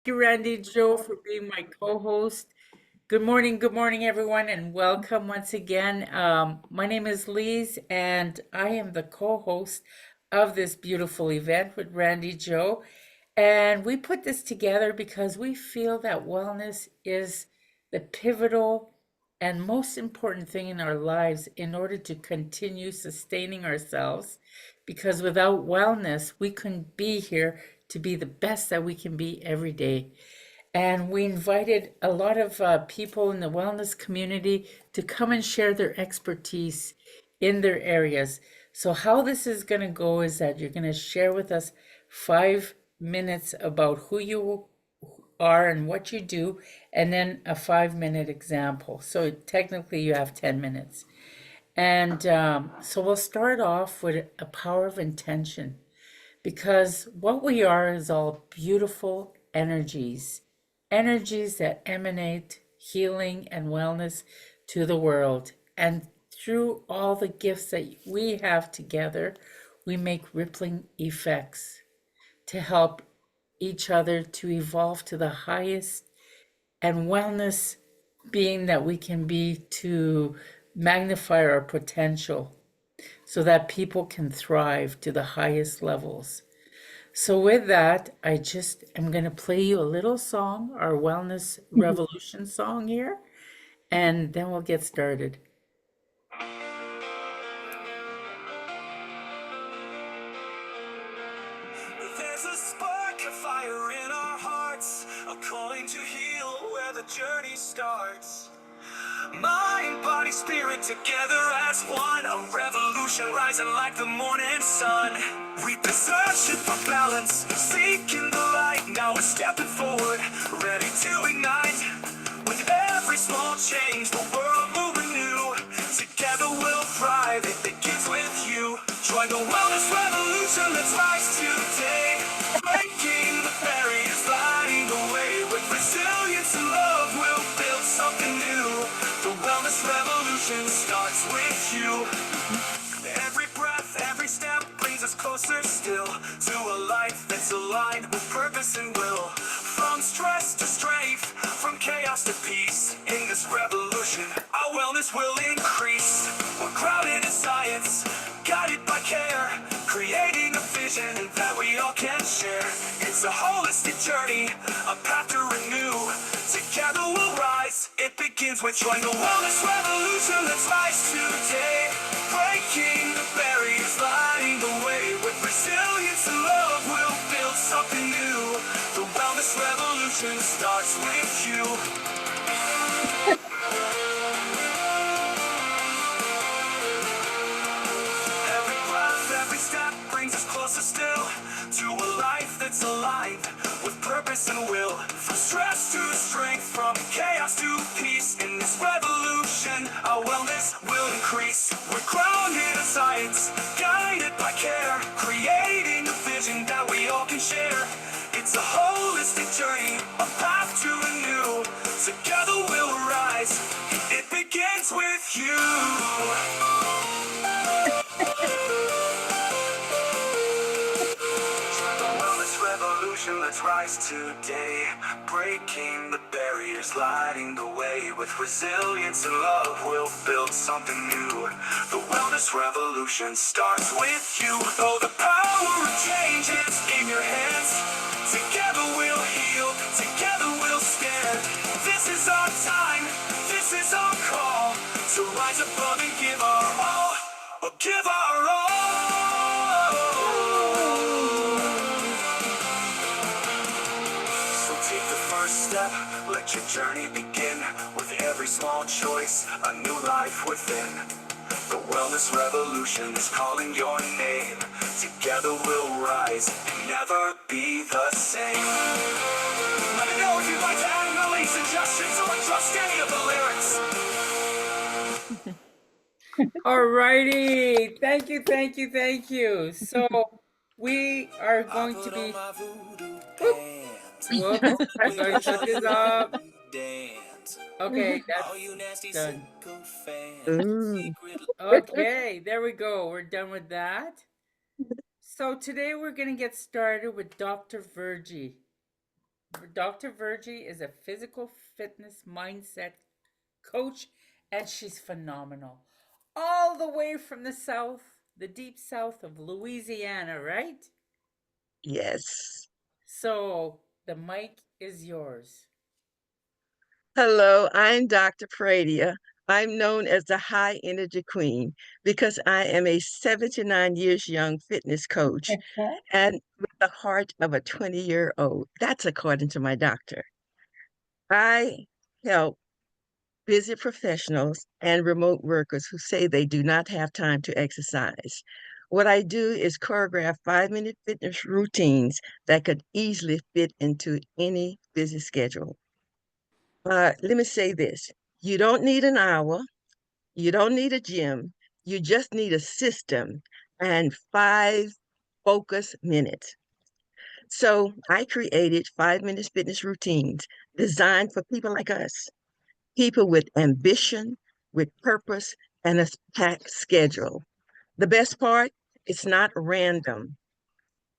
You, Randi-Jo, for being my co-host. Good morning, everyone, and welcome once again. My name is LIse, and I am the co-host of this beautiful event with Randi-Jo. And we put this together because we feel that wellness is the pivotal and most important thing in our lives in order to continue sustaining ourselves. Because without wellness, we couldn't be here to be the best that we can be every day. And we invited a lot of people in the wellness community to come and share their expertise in their areas. So, how this is going to go is that you're going to share with us 5 minutes about who you are and what you do, and then a 5 minute example. So, technically, you have 10 minutes. And so, we'll start off with a power of intention because what we are is all beautiful energies, energies that emanate healing and wellness to the world. And through all the gifts that we have together, we make rippling effects to help each other to evolve to the highest and wellness being that we can be, to magnify our potential so that people can thrive to the highest levels. So, with that, I just am going to play you a little song, our Wellness Revolution song here, and then we'll get started. There's a spark, a fire in our hearts, a calling to heal where the journey starts. Mind, body, spirit together as one, a revolution rising like the morning sun. We searching for balance, seeking the light. Now we're stepping forward, ready to ignite. With every small change, the world moving new. Together we'll thrive, it begins with you. Join the wellness revolution, let's rise today. Breaking the barriers, lighting the way. With resilience and love, we'll build something new. The wellness revolution starts with you. Every breath, every step brings us closer still to a life that's aligned with purpose and will. From stress to strength, from chaos to peace. In this revolution, our wellness will increase. We're grounded in science, guided by care, creating a vision that we all can share. It's a holistic journey, a path to renew. Together we'll rise, it begins with join the wellness revolution. Let's rise today, breaking the barriers, lighting the way. With resilience and love, we'll build something new. The wellness revolution starts with you. Every breath, every step brings us closer still to a life that's aligned with purpose and will. From stress to strength, from chaos to peace. In this revolution, our wellness will increase. We're grounded in science, guided by care, creating a vision that we all can share. It's a holistic journey, a path to a new. Together we'll rise, it begins with you. Revolution, let's rise today, breaking the barriers, lighting the way. With resilience and love, we'll build something new. The wellness revolution starts with you. Oh, the power of change is in your hands. Together we'll heal, together we'll stand. This is our time, this is our call, to rise above and give our all, or give our all. Take the first step, let your journey begin. With every small choice, a new life within. The wellness revolution is calling your name. Together we'll rise and never be the same. Let me know if you'd like to add any suggestions or trust any of the lyrics. Alrighty, thank you, thank you, thank you. So we are going to be. Whoops, I gotta shut this off. Okay, that's done. Mm. Okay, there we go. We're done with that. So today we're gonna get started with Dr. Virgie. Dr. Virgie is a physical fitness mindset coach, and she's phenomenal. All the way from the south, the deep south of Louisiana, right? Yes. So the mic is yours. Hello, I'm Dr. Pradia. I'm known as the high energy queen because I am a 79 years young fitness coach and with the heart of a 20-year-old. That's according to my doctor. I help busy professionals and remote workers who say they do not have time to exercise. What I do is choreograph 5-minute fitness routines that could easily fit into any busy schedule. Let me say this. You don't need an hour. You don't need a gym. You just need a system and 5 focus minutes. So I created 5 minute fitness routines designed for people like us, people with ambition, with purpose, and a packed schedule. The best part, it's not random.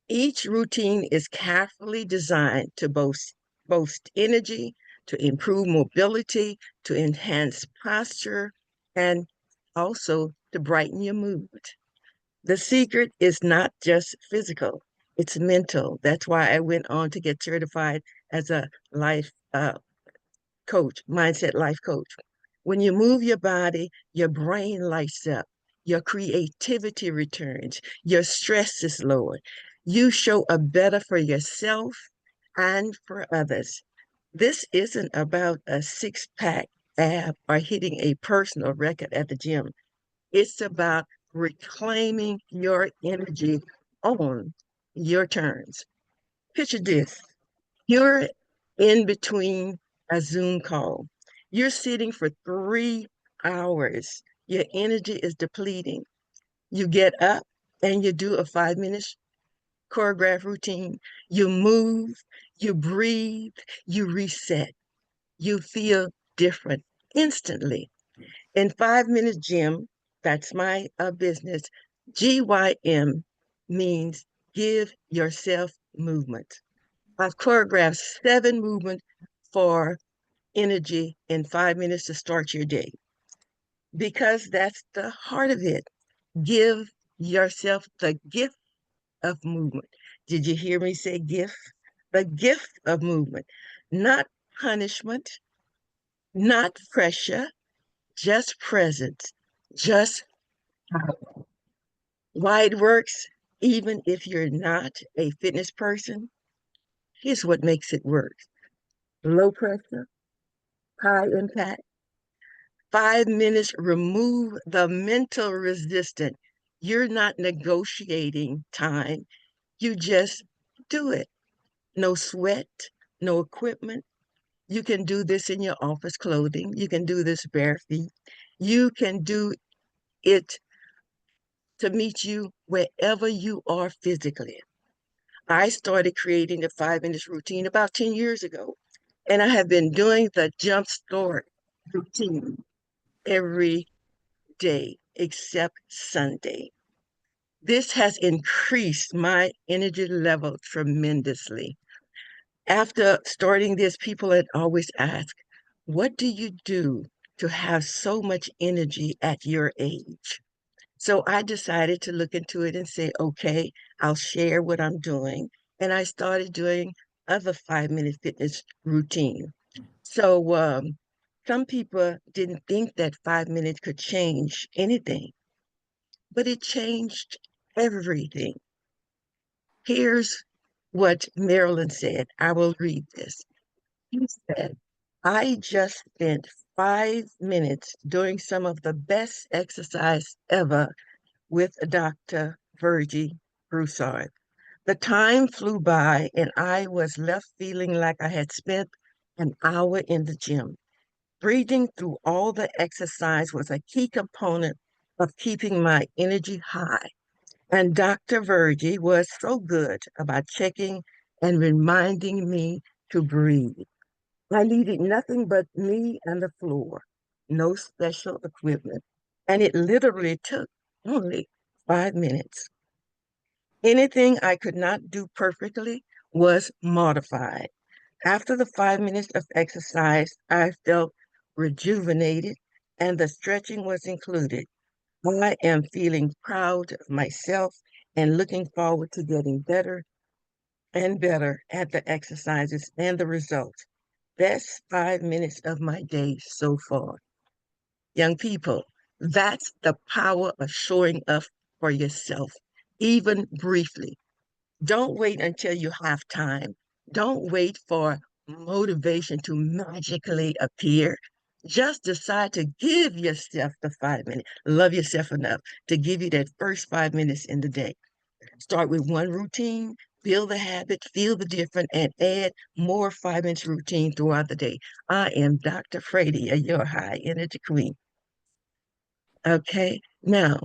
Each routine is carefully designed to boast energy, to improve mobility, to enhance posture, and also to brighten your mood. The secret is not just physical, it's mental. That's why I went on to get certified as a life coach, mindset life coach. When you move your body, your brain lights up, your creativity returns, your stress is lowered. You show up better for yourself and for others. This isn't about a six-pack ab or hitting a personal record at the gym. It's about reclaiming your energy on your terms. Picture this. You're in between a Zoom call. You're sitting for 3 hours. Your energy is depleting. You get up and you do a 5 minute choreograph routine. You move, you breathe, you reset. You feel different instantly. In 5 minute gym, that's my business. GYM means give yourself movement. I've choreographed 7 movements for energy in 5 minutes to start your day because that's the heart of it. Give yourself the gift of movement. Did you hear me say gift? The gift of movement, not punishment, not pressure, just presence, just why it works, even if you're not a fitness person. Here's what makes it work: low pressure, high impact. 5 minutes remove the mental resistance. You're not negotiating time. You just do it. No sweat, no equipment. You can do this in your office clothing. You can do this bare feet. You can do it to meet you wherever you are physically. I started creating the 5 minutes routine about 10 years ago, and I have been doing the jump start routine every day except Sunday. This has increased my energy level tremendously. After starting this, people had always asked, what do you do to have so much energy at your age? So I decided to look into it and say, okay, I'll share what I'm doing. And I started doing other 5 minute fitness routine. So some people didn't think that 5 minutes could change anything, but it changed everything. Here's what Marilyn said. I will read this. He said, I just spent 5 minutes doing some of the best exercise ever with Dr. Virgie Broussard. The time flew by, and I was left feeling like I had spent an hour in the gym. Breathing through all the exercise was a key component of keeping my energy high. And Dr. Virgie was so good about checking and reminding me to breathe. I needed nothing but me and the floor, no special equipment. And it literally took only 5 minutes. Anything I could not do perfectly was modified. After the 5 minutes of exercise, I felt rejuvenated and the stretching was included. I am feeling proud of myself and looking forward to getting better and better at the exercises and the results. Best 5 minutes of my day so far. Young people, that's the power of showing up for yourself, even briefly. Don't wait until you have time. Don't wait for motivation to magically appear. Just decide to give yourself the 5 minutes. Love yourself enough to give you that first 5 minutes in the day. Start with one routine, build the habit, feel the difference, and add more 5 minutes routine throughout the day. I am Dr. Pradia, your high energy queen. Okay, now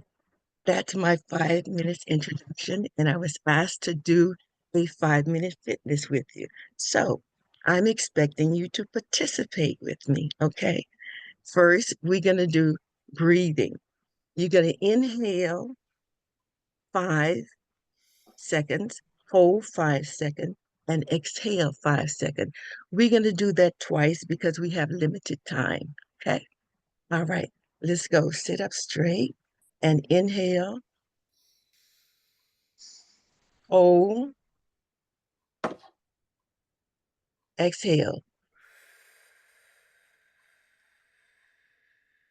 that's my 5 minutes introduction, and I was asked to do a 5 minute fitness with you. So I'm expecting you to participate with me. Okay, first, we're going to do breathing. You're going to inhale 5 seconds, hold 5 seconds, and exhale 5 seconds. We're going to do that twice because we have limited time. Okay, all right, let's go. Sit up straight and inhale, hold, exhale.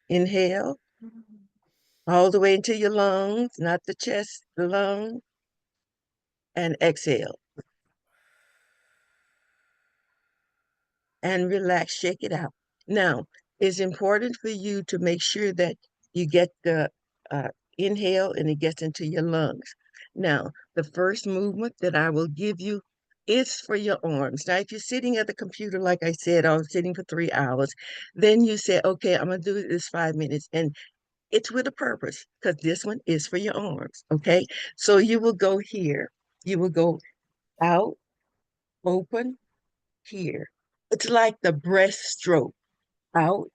Inhale all the way into your lungs, not the chest, the lung, and exhale. And relax, shake it out. Now, it's important for you to make sure that you get the inhale and it gets into your lungs. Now, the first movement that I will give you is for your arms. Now, if you're sitting at the computer, like I said, I was sitting for 3 hours, then you say, okay, I'm going to do this 5 minutes. And it's with a purpose because this one is for your arms. Okay. So you will go here. You will go out, open, here. It's like the breaststroke out,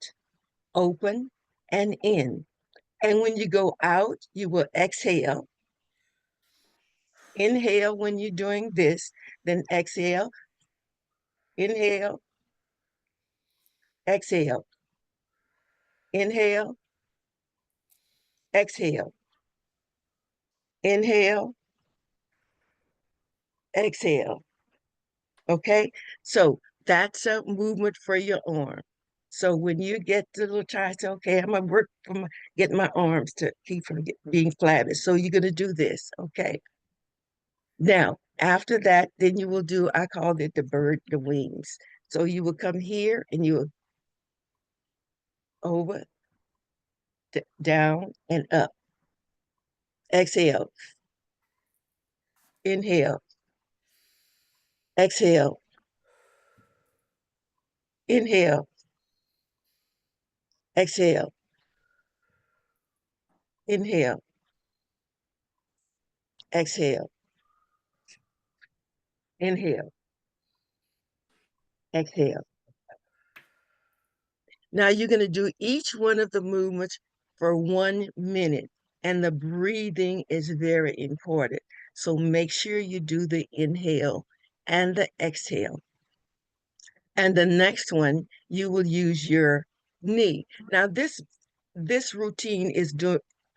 open, and in. And when you go out, you will exhale. Inhale when you're doing this, then exhale. Inhale, exhale. Inhale, exhale. Inhale, exhale. Okay, so that's a movement for your arm. So when you get the little tired, say, okay, I'm gonna work for get my arms to keep from being flabby. So you're gonna do this, okay? Now, after that, then you will do, I call it the bird, the wings. So you will come here and you will over, down, and up. Exhale, inhale, exhale, inhale, exhale, inhale, exhale, inhale, exhale. Now you're going to do each one of the movements for 1 minute, and the breathing is very important. So make sure you do the inhale and the exhale. And the next one, you will use your knee. Now this routine is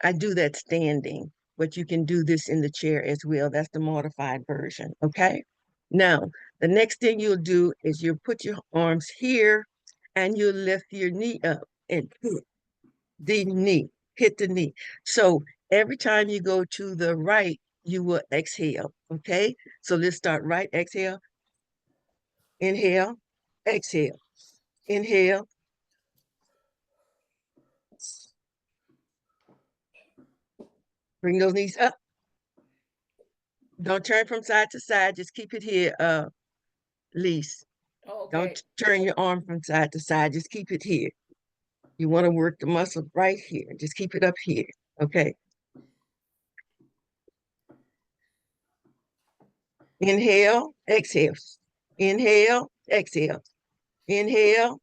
I do that standing, but you can do this in the chair as well. That's the modified version, okay? Now, the next thing you'll do is you'll put your arms here and you lift your knee up and hit the knee, hit the knee. So every time you go to the right, you will exhale, okay? So let's start right, exhale, inhale, exhale, inhale, bring those knees up. Don't turn from side to side, just keep it here, LIse. Okay. Don't turn your arm from side to side, just keep it here. You want to work the muscle right here, just keep it up here, okay? Inhale, exhale. Inhale, exhale. Inhale,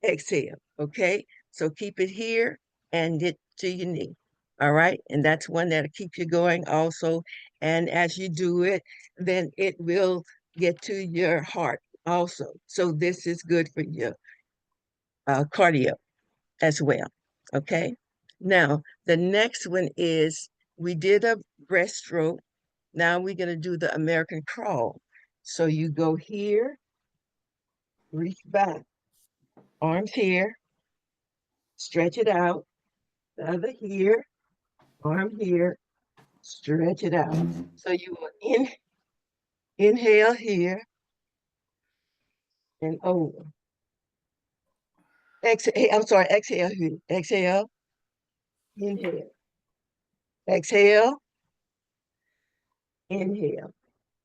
exhale. Okay. So keep it here and get to your knee. All right. And that's one that'll keep you going also. And as you do it, then it will get to your heart. also. So this is good for your cardio as well. Okay. Now, the next one is we did a breaststroke. Now we're going to do the American crawl. So you go here, reach back, arms here, stretch it out. The other here, arm here, stretch it out. So you will inhale here and over. Exhale, I'm sorry, exhale here. Exhale, inhale. Exhale, inhale.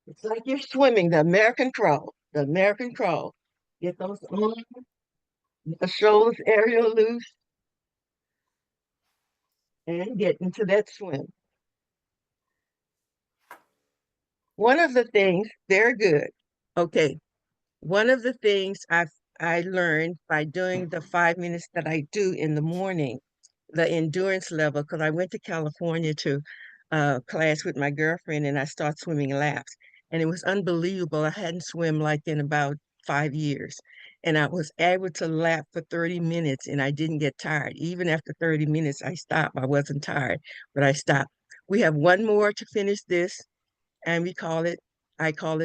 It's like you're swimming, the American crawl. The American crawl. Get those arms, the shoulders area loose, and get into that swim. One of the things, very good. Okay, one of the things I learned by doing the 5 minutes that I do in the morning, the endurance level, because I went to California to class with my girlfriend and I started swimming laps. And it was unbelievable. I hadn't swum like in about 5 years. And I was able to lap for 30 minutes and I didn't get tired. Even after 30 minutes, I stopped. I wasn't tired, but I stopped. We have one more to finish this, and I call it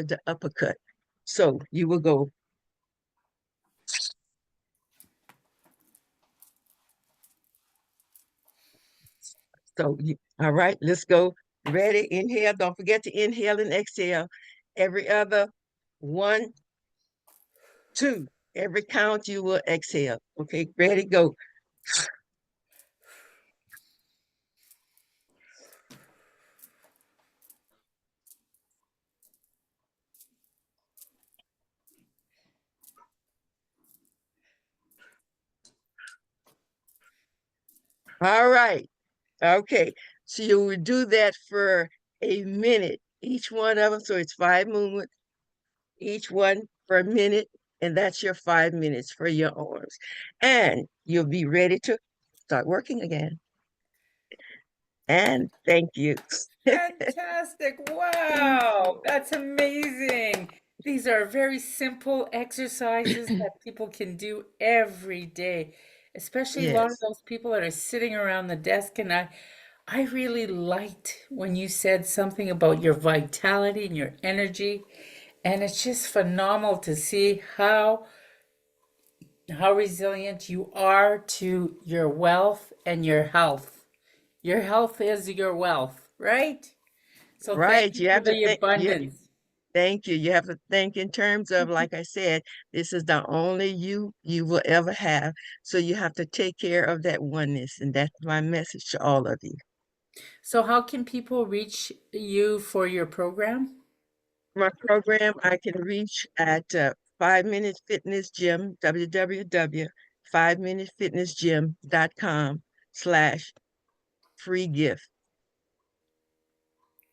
the uppercut. So you will go. All right, let's go. Ready? Inhale. Don't forget to inhale and exhale. Every other one, two. Every count you will exhale. Okay, ready? Go. All right. Okay. So you will do that for a minute, each one of them. So it's 5 movements, each one for a minute. And that's your 5 minutes for your arms. And you'll be ready to start working again. And thank you. Fantastic. Thank Wow, you. that's amazing. These are very simple exercises that people can do every day, especially a lot of Yes. those people that are sitting around the desk. And I really liked when you said something about your vitality and your energy. And it's just phenomenal to see how resilient you are to your wealth and your health. Your health is your wealth, right? So thank Right. you You for have to the think. abundance. Thank you. You have to think in terms of, like I said, this is the only you will ever have. So you have to take care of that oneness. And that's my message to all of you. So how can people reach you for your program? My program I can reach at 5 Minute Fitness Gym, www.5minutefitnessgym.com/free gift.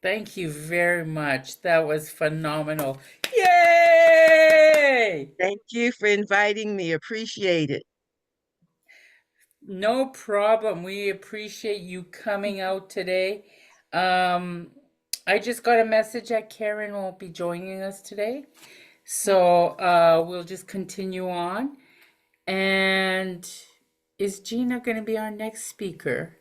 Thank you very much. That was phenomenal. Yay! Thank you for inviting me. Appreciate it. No problem. We appreciate you coming out today. Um, I just got a message that Karen won't be joining us today. So we'll just continue on. And is Gina going to be our next speaker?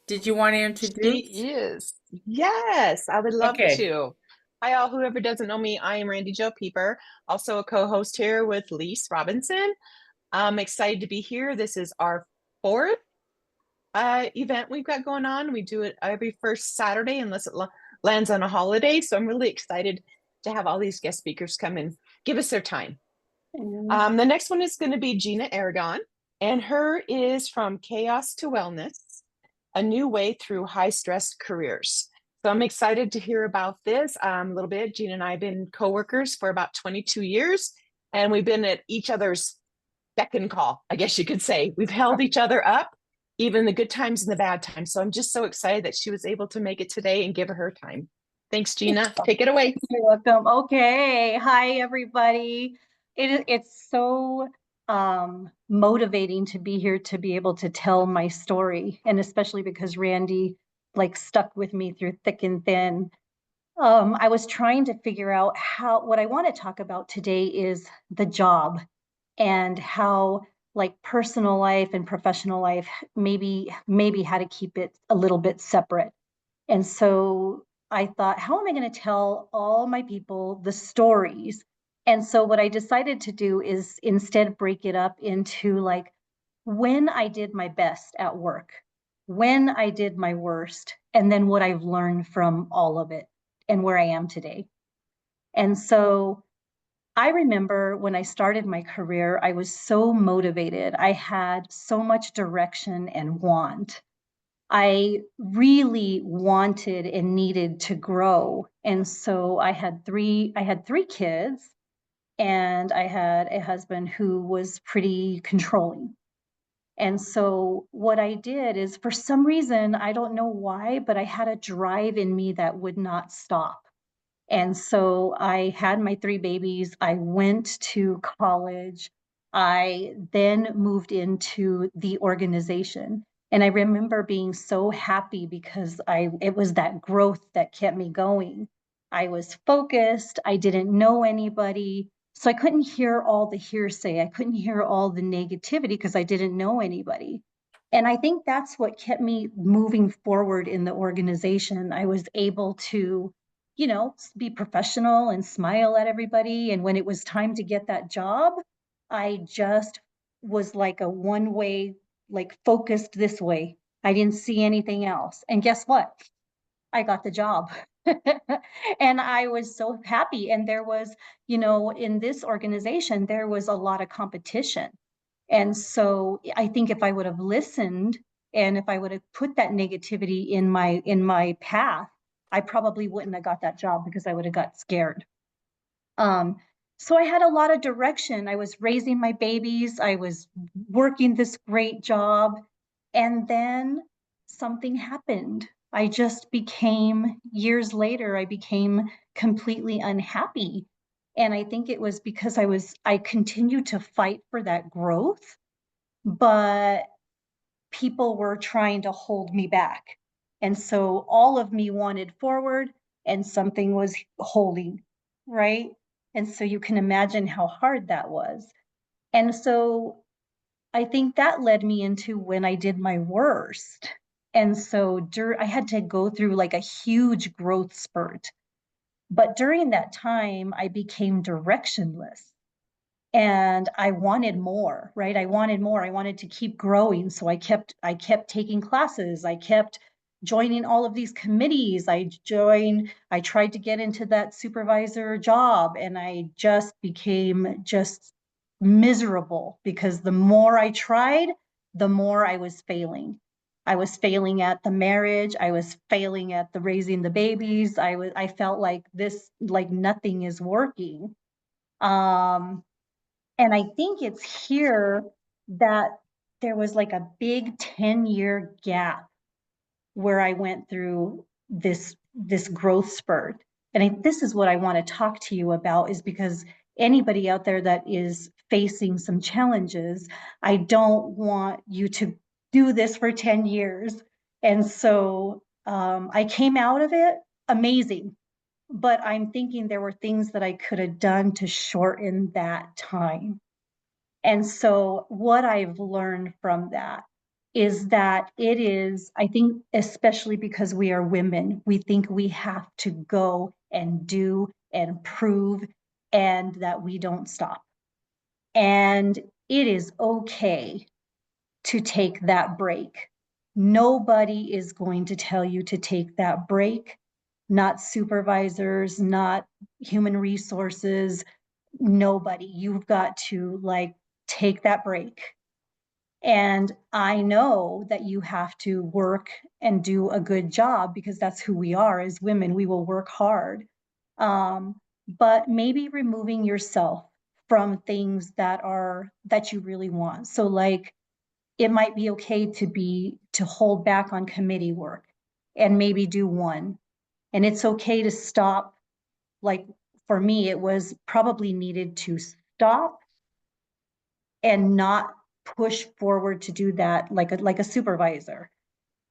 Did you want to introduce? She is. Yes, I would love Okay. to. Hi, all. Whoever doesn't know me, I am Randi-Jo Pieper, also a co-host here with LIse Robinson. I'm excited to be here. This is our fourth event we've got going on. We do it every first Saturday unless it lands on a holiday. So I'm really excited to have all these guest speakers come and give us their time. The next one is going to be Gina Aragon, and her is From Chaos to Wellness, a new way through high stress careers. So I'm excited to hear about this a little bit. Gina and I have been coworkers for about 22 years, and we've been at each other's beck and call, I guess you could say. We've held each other up, even the good times and the bad times. So I'm just so excited that she was able to make it today and give her time. Thanks, Gina. Take it away. You're welcome. Okay. Hi, everybody. It's so motivating to be here to be able to tell my story, and especially because Randy like stuck with me through thick and thin. I was trying to figure out what I want to talk about today is the job and how like personal life and professional life maybe how to keep it a little bit separate. And so I thought, how am I going to tell all my people the stories? And so what I decided to do is instead break it up into like when I did my best at work, when I did my worst, and then what I've learned from all of it and where I am today. And so I remember when I started my career, I was so motivated. I had so much direction and want. I really wanted and needed to grow. And so I had three kids, and I had a husband who was pretty controlling. And so what I did is, for some reason, I don't know why, but I had a drive in me that would not stop. And so I had my three babies. I went to college. I then moved into the organization. And I remember being so happy because it was that growth that kept me going. I was focused. I didn't know anybody. So I couldn't hear all the hearsay. I couldn't hear all the negativity because I didn't know anybody. And I think that's what kept me moving forward in the organization. I was able to be professional and smile at everybody. And when it was time to get that job, I just was like a one way, like focused this way. I didn't see anything else. And guess what? I got the job. And I was so happy. And there was, in this organization, there was a lot of competition. And so I think if I would have listened and if I would have put that negativity in my path, I probably wouldn't have got that job because I would have got scared. Um, so I had a lot of direction. I was raising my babies, I was working this great job, and then something happened. I just became, years later, I became completely unhappy. And I think it was because I continued to fight for that growth, but people were trying to hold me back. And so all of me wanted forward and something was holding, right? And so you can imagine how hard that was. And so I think that led me into when I did my worst. And so I had to go through like a huge growth spurt. But during that time, I became directionless and I wanted more, right? I wanted more. I wanted to keep growing. So I kept taking classes. I kept joining all of these committees. I tried to get into that supervisor job, and I just became just miserable because the more I tried, the more I was failing. I was failing at the marriage. I was failing at the raising the babies. I felt like like nothing is working. Um, and I think it's here that there was like a big 10-year gap where I went through this growth spurt. And this is what I want to talk to you about, is because anybody out there that is facing some challenges, I don't want you to do this for 10 years. And so I came out of it amazing, but I'm thinking there were things that I could have done to shorten that time. And so what I've learned from that is that it is, I think, especially because we are women, we think we have to go and do and prove, and that we don't stop. And it is okay to take that break. Nobody is going to tell you to take that break, not supervisors, not human resources, nobody. You've got to like take that break. And I know that you have to work and do a good job because that's who we are as women. We will work hard. But maybe removing yourself from things that you really want. So like it might be okay to hold back on committee work and maybe do one. And it's okay to stop. Like for me, it was probably needed to stop and not push forward to do that like a supervisor,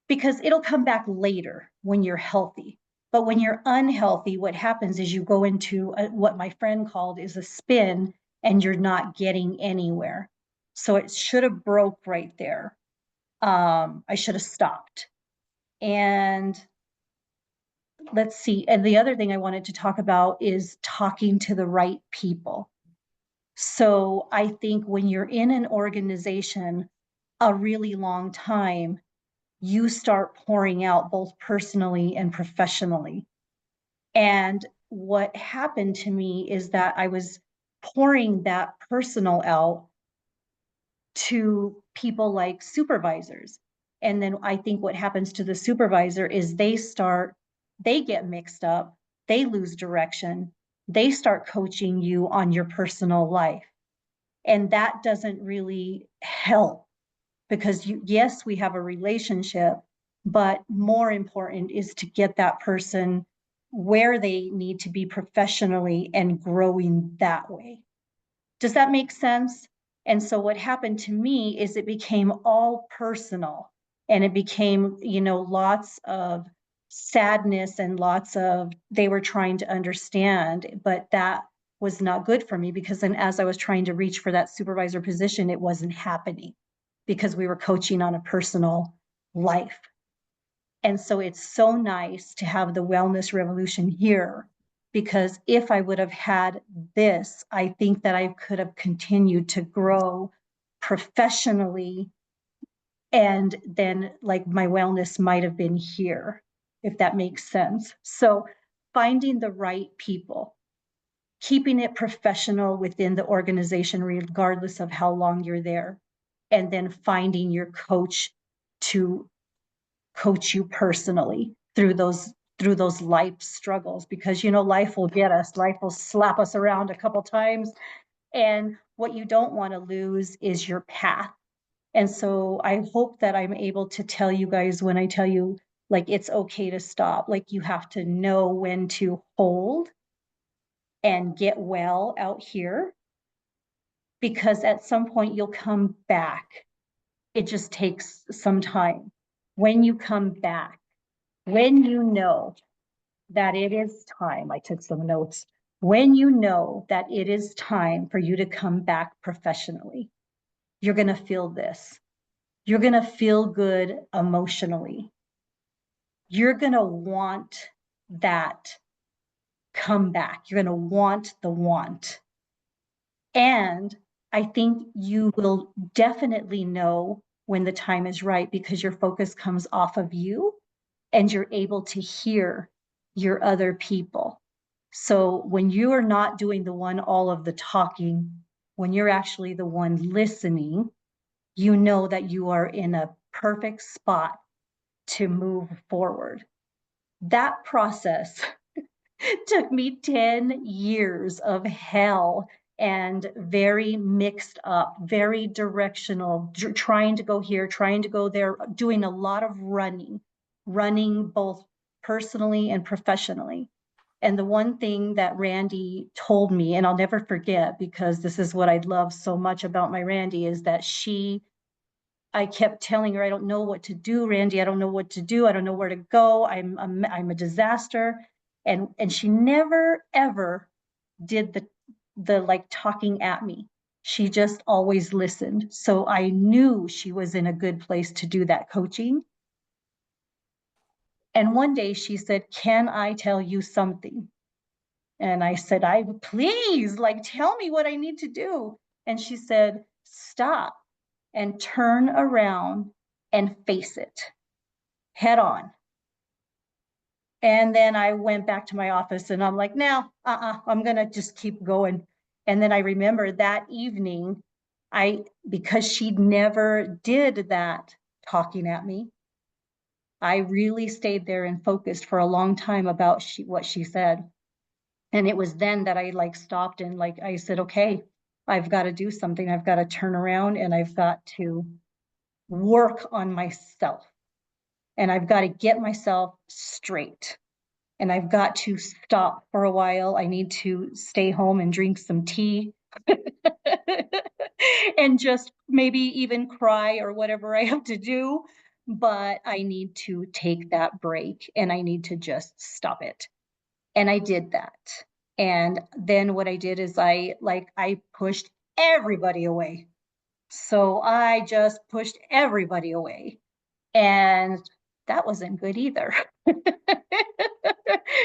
because it'll come back later when you're healthy. But when you're unhealthy, what happens is you go into what my friend called is a spin, and you're not getting anywhere. So it should have broke right there. I should have stopped. And let's see. And the other thing I wanted to talk about is talking to the right people. So I think when you're in an organization a really long time, you start pouring out both personally and professionally. And what happened to me is that I was pouring that personal out to people like supervisors. And then I think what happens to the supervisor is they get mixed up, they lose direction, they start coaching you on your personal life. And that doesn't really help, because yes, we have a relationship, but more important is to get that person where they need to be professionally and growing that way. Does that make sense? And so what happened to me is it became all personal, and it became, lots of sadness and lots of, they were trying to understand, but that was not good for me, because then as I was trying to reach for that supervisor position, it wasn't happening because we were coaching on a personal life. And so it's so nice to have the wellness revolution here, because if I would have had this, I think that I could have continued to grow professionally. And then like my wellness might have been here, if that makes sense. So finding the right people, keeping it professional within the organization, regardless of how long you're there, and then finding your coach to coach you personally through those life struggles, because life will get us, life will slap us around a couple times, and what you don't want to lose is your path. And so I hope that I'm able to tell you guys, when I tell you like it's okay to stop, like you have to know when to hold and get well out here, because at some point you'll come back. It just takes some time. When you come back, when you know that it is time, I took some notes, when you know that it is time for you to come back professionally, you're going to feel this. You're going to feel good emotionally. You're going to want that comeback. You're going to want the want. And I think you will definitely know when the time is right, because your focus comes off of you and you're able to hear your other people. So when you are not doing all of the talking, when you're actually the one listening, you know that you are in a perfect spot to move forward. That process took me 10 years of hell, and very mixed up, very directional, trying to go here, trying to go there, doing a lot of running both personally and professionally. And the one thing that Randi told me, and I'll never forget, because this is what I love so much about my Randi, is that I kept telling her, I don't know what to do, Randi. I don't know what to do. I don't know where to go. I'm a disaster. And she never, ever did the like talking at me. She just always listened. So I knew she was in a good place to do that coaching. And one day she said, can I tell you something? And I said, please, like, tell me what I need to do. And she said, stop and turn around and face it head on. And then I went back to my office and I'm like, no, I'm going to just keep going. And then I remember that evening, because she never did that talking at me, I really stayed there and focused for a long time about what she said. And it was then that I like stopped and like, I said, okay, I've got to do something. I've got to turn around and I've got to work on myself. And I've got to get myself straight. And I've got to stop for a while. I need to stay home and drink some tea and just maybe even cry or whatever I have to do. but I need to take that break and I need to just stop it. And I did that. And then what I did is I pushed everybody away. So I just pushed everybody away. And that wasn't good either.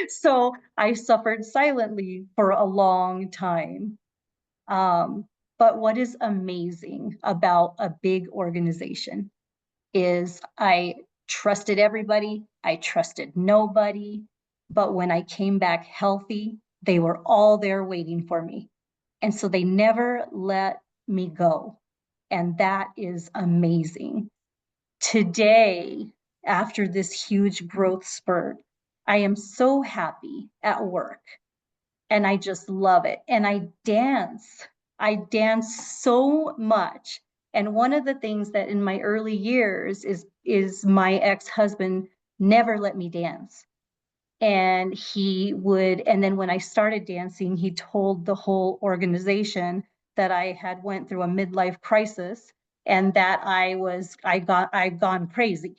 So I suffered silently for a long time. But what is amazing about a big organization is I trusted everybody, I trusted nobody, but when I came back healthy, they were all there waiting for me. And so they never let me go. And that is amazing. Today, after this huge growth spurt, I am so happy at work and I just love it. And I dance. I dance so much. And one of the things that in my early years is my ex-husband never let me dance. And and then when I started dancing, he told the whole organization that I had went through a midlife crisis and that I'd gone crazy.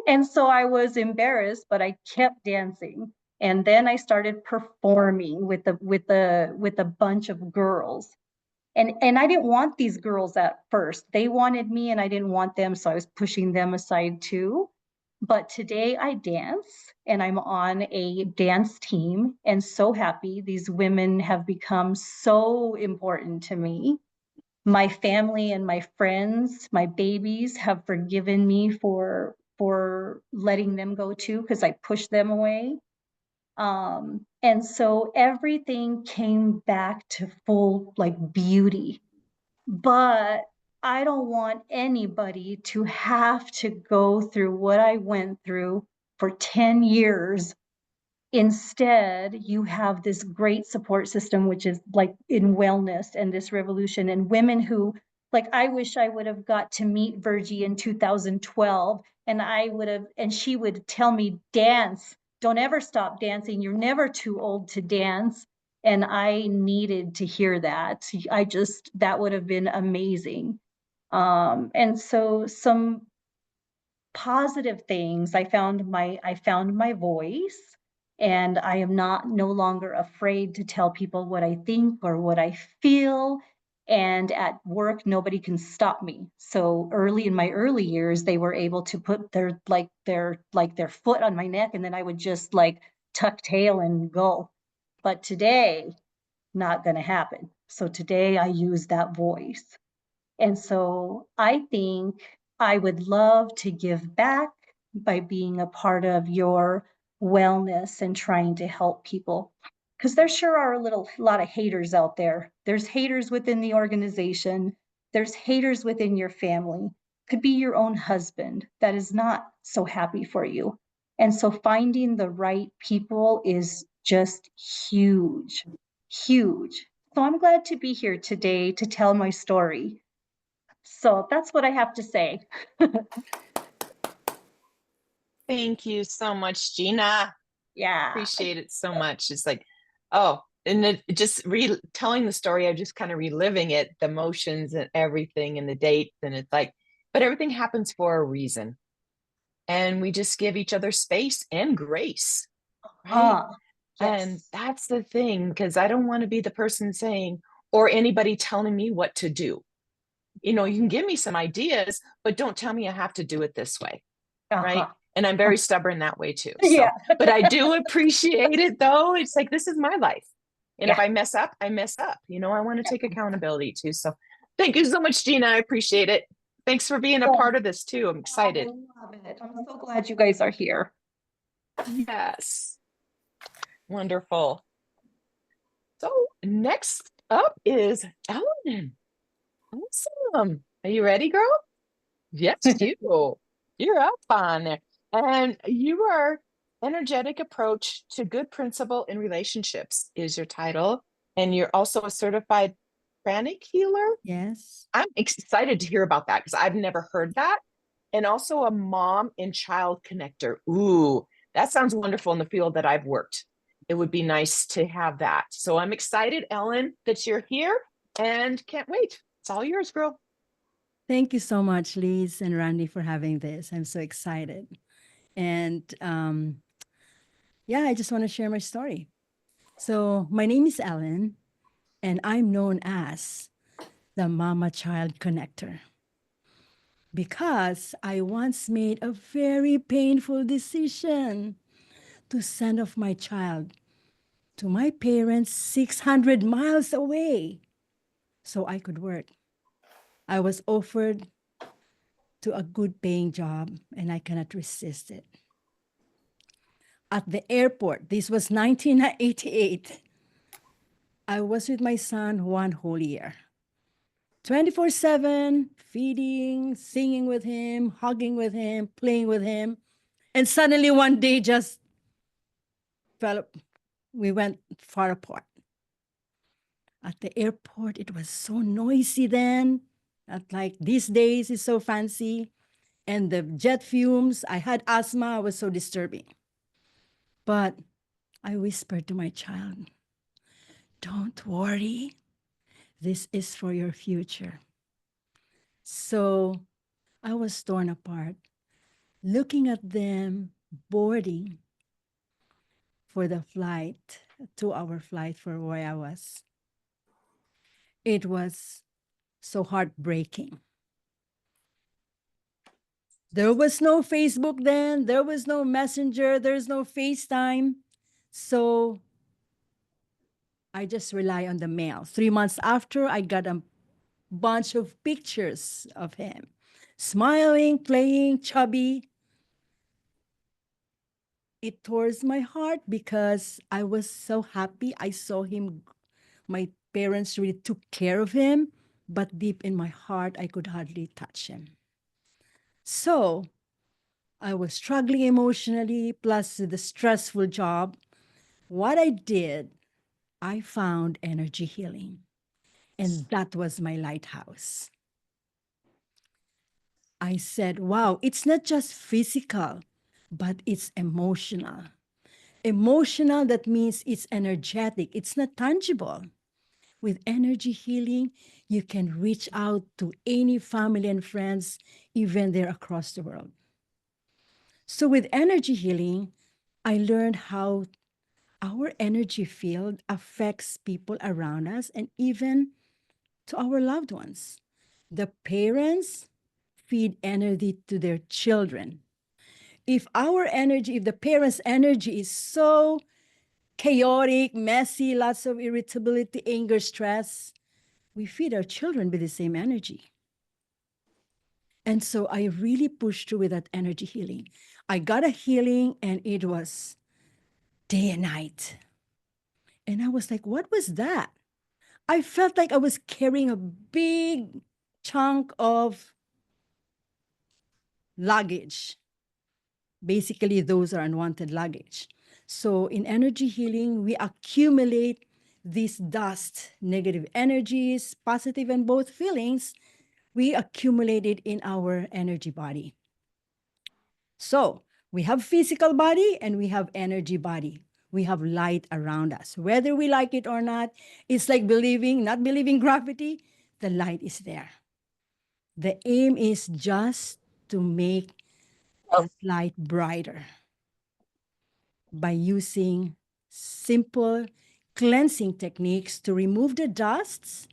And so I was embarrassed, but I kept dancing. And then I started performing with a bunch of girls. And I didn't want these girls at first. They wanted me and I didn't want them, so I was pushing them aside too. But today I dance and I'm on a dance team and so happy. These women have become so important to me. My family and my friends, my babies have forgiven me for letting them go too, because I pushed them away. And so everything came back to full like beauty. But I don't want anybody to have to go through what I went through for 10 years. Instead, you have this great support system, which is like in wellness and this revolution, and women who, like, I wish I would have got to meet Virgie in 2012, and she would tell me, dance, don't ever stop dancing. You're never too old to dance. And I needed to hear that. That would have been amazing. And so some positive things. I found my voice, and I am no longer afraid to tell people what I think or what I feel. And at work, nobody can stop me. So early in my early years, they were able to put their foot on my neck, and then I would just like tuck tail and go. But today, not going to happen. So today I use that voice. And so I think I would love to give back by being a part of your wellness and trying to help people. Because there sure are a lot of haters out there. There's haters within the organization. There's haters within your family. Could be your own husband that is not so happy for you. And so finding the right people is just huge, huge. So I'm glad to be here today to tell my story. So that's what I have to say. Thank you so much, Gina. Yeah. Appreciate it so much. It's like, oh, and it just telling the story, I'm just kind of reliving it, the emotions and everything and the dates. And it's like, but everything happens for a reason. And we just give each other space and grace, right? Yes. And that's the thing, because I don't want to be the person saying, or anybody telling me what to do. You know, you can give me some ideas, but don't tell me I have to do it this way, right? And I'm very stubborn that way too. So, Yeah. but I do appreciate it though. It's like, this is my life. And if I mess up, I mess up. You know, I want to take accountability too. So thank you so much, Gina. I appreciate it. Thanks for being a part of this too. I'm excited. I love it. I'm so glad you guys are here. Yes. Wonderful. So next up is Ellen. Awesome. Are you ready, girl? Yes, you're up on there. And you are Energetic Approach to Good Principle in Relationships is your title. And you're also a certified pranic healer. Yes. I'm excited to hear about that because I've never heard that. And also a mom and child connector. Ooh, that sounds wonderful in the field that I've worked. It would be nice to have that. So I'm excited, Ellen, that you're here and can't wait. It's all yours, girl. Thank you so much, Lise and Randy, for having this. I'm so excited. And yeah, I just want to share my story. So, my name is Ellen, and I'm known as the Mama Child Connector because I once made a very painful decision to send off my child to my parents 600 miles away so I could work. I was offered to a good paying job and I cannot resist it. At the airport, this was 1988, I was with my son one whole year. 24/7, feeding, singing with him, hugging with him, playing with him. And suddenly one day just fell, we went far apart. At the airport, it was so noisy then. Not like these days, it's so fancy. And the jet fumes, I had asthma, was so disturbing. But I whispered to my child, don't worry, this is for your future. So I was torn apart, looking at them boarding for the flight, a 2-hour flight for where I was. It was so heartbreaking. There was no Facebook then, there was no Messenger, there's no FaceTime. So I just rely on the mail. 3 months after, I got a bunch of pictures of him, smiling, playing, chubby. It tore my heart because I was so happy. I saw him, my parents really took care of him, but deep in my heart, I could hardly touch him. So I was struggling emotionally, plus the stressful job. What I did, I found energy healing, and that was my lighthouse. I said, wow, it's not just physical, but it's emotional. Emotional, that means it's energetic, it's not tangible. With energy healing, you can reach out to any family and friends, even they're across the world. So with energy healing, I learned how our energy field affects people around us and even to our loved ones. The parents feed energy to their children. If the parents' energy is so chaotic, messy, lots of irritability, anger, stress, we feed our children with the same energy. And so I really pushed through with that energy healing. I got a healing and it was day and night. And I was like, what was that? I felt like I was carrying a big chunk of luggage. Basically, those are unwanted luggage. So in energy healing, we accumulate this dust, negative energies, positive and both feelings, we accumulate it in our energy body. So we have physical body and we have energy body. We have light around us. Whether we like it or not, it's like not believing gravity, the light is there. The aim is just to make that light brighter by using simple cleansing techniques to remove the dusts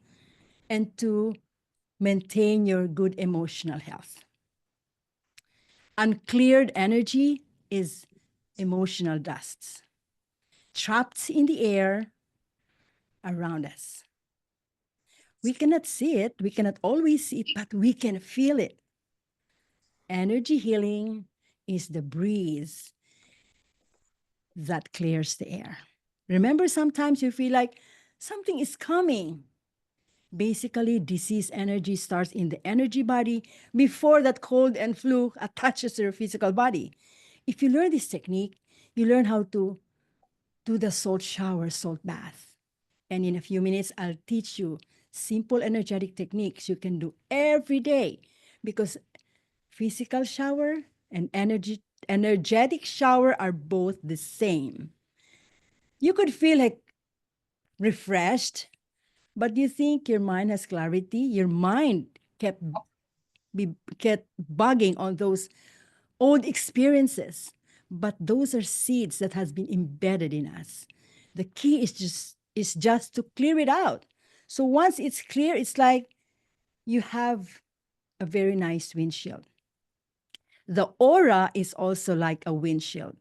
and to maintain your good emotional health. Uncleared energy is emotional dusts trapped in the air around us. We cannot see it, we cannot always see it, but we can feel it. Energy healing is the breeze that clears the air. Remember, sometimes you feel like something is coming. Basically, disease energy starts in the energy body before that cold and flu attaches to your physical body. If you learn this technique, you learn how to do the salt shower, salt bath. And in a few minutes, I'll teach you simple energetic techniques you can do every day, because physical shower and energetic shower are both the same. You could feel like refreshed, but you think your mind has clarity. Your mind kept get bugging on those old experiences, but those are seeds that has been embedded in us. The key is just to clear it out. So once it's clear, it's like you have a very nice windshield. The aura is also like a windshield.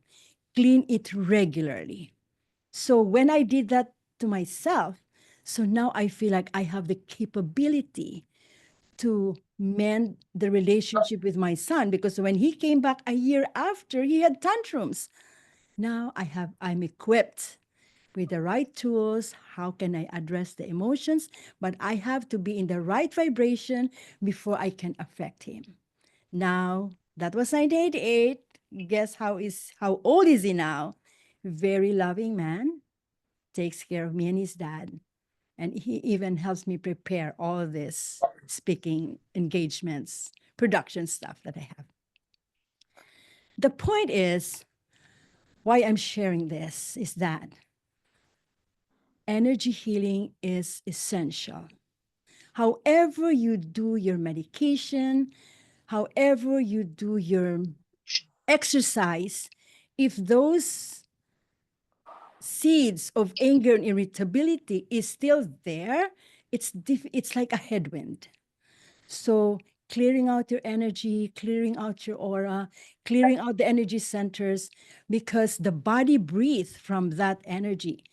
Clean it regularly. So when I did that to myself, so now I feel like I have the capability to mend the relationship with my son, because when he came back a year after, he had tantrums. Now I'm equipped with the right tools. How can I address the emotions? But I have to be in the right vibration before I can affect him. Now, that was 1988. Guess how old is he now? Very loving man, takes care of me and his dad. And he even helps me prepare all of this speaking engagements, production stuff that I have. The point is, why I'm sharing this is that energy healing is essential. However you do your medication, however you do your exercise, if those seeds of anger and irritability is still there, it's like a headwind. So clearing out your energy, clearing out your aura, clearing out the energy centers, because the body breathes from that energy.